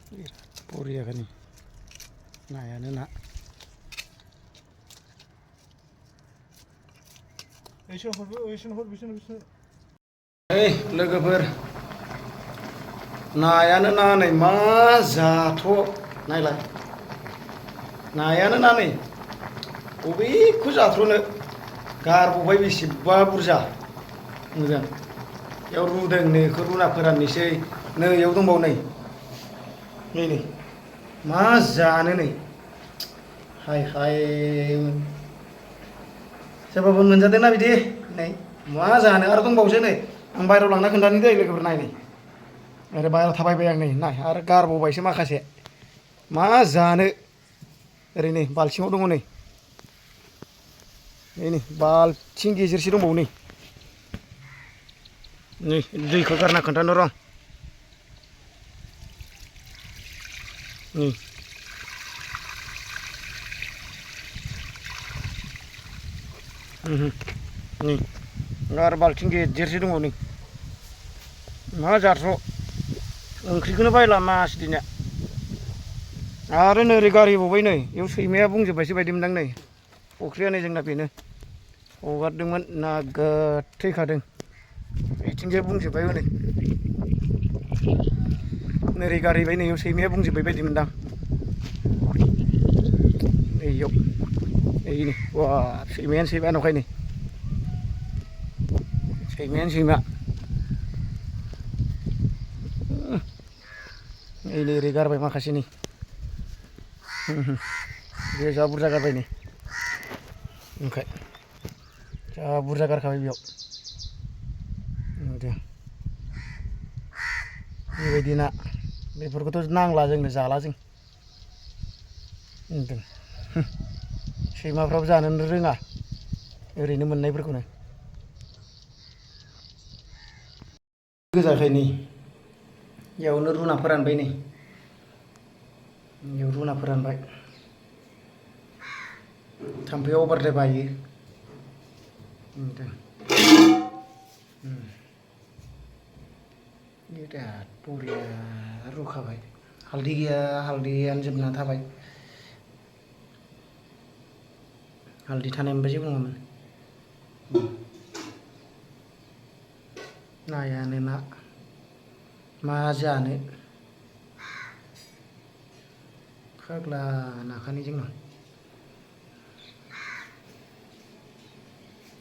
बिराद बरिया नै नायानो ना ओइ लोगोफोर नायानो ना नै मा जाथ' नायलाय नायानो ना नै बबेखौ जाथ्र'नो गारबावबाय बेसेबा बुरजा मोजां बेयाव रुदों नै बेखौ रुना फोराननोसै नै बेयाव दंबावो नै नै मा जानो नै हाय हाय सोरबाफोर मोनजादोंना बिदि नै मा जानो आरो दंबावोसो नै आं बायहेरायाव लांना खोन्थानि दै लोगोफोर नाय नै ओरै बायहेरायाव थाबायबाय आं नै नाय आरो गारबावबायसो माखासे मा जानो ओरै नै बाल्थिङाव दङ नै नै बाल्थिं गेजेरसे दंबावो नै नै दैखौ गारना खोन्थानो र' नै नै आरो बाल्थिं गेजेरसे दङ नै मा जाथ्र' ओंख्रिखौनो बायला मास दिना आरो नोरै गारहैबावबाय नै बेयाव सैमाया बुंजोब्बायसो बायदि मोनदां नै फख्रिया नै जोंना बेनो हगारदोंमोन नोगोद थैखादों बेथिंजाय बुंजोब्बाय हनै नोरै गारहैबाय नै बेयाव सैमाया बुंजोब्बाय बायदि मोनदां नैयाव नै वा सैमायानो सैमा नुखाय नै सैमायानो सैमा नै ओरै गारबाय माखासे नै बे जा बुरजा गारबाय नै ओंखाय जा बुरजा गारखाबाय बेयाव दे बेबायदि ना बेफोरखौथ' नांला जोंनो जाला जों होनदों सैमाफ्राबो जानोनो रोङा ओरैनो मोननायफोरखौनो गोजाखाय नै बेयावनो रुना फोरानबाय नै बेयाव रुना फोरानबाय थाम्फैया अभारद्राय बायो बिराद बरिया रुखाबाय हालदै गैया हालदैयानो जोबना थाबाय हालदै थानायमोनबा जेबो नङामोन नायानो ना मा जानो फाग्ला नाखानि जोंनाव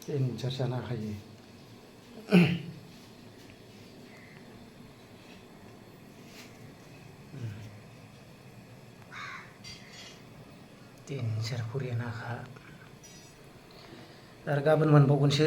देन्जार जानो हाखायो देन्जार बरिया नाखा आरो गाबोन मोनबावगोनसो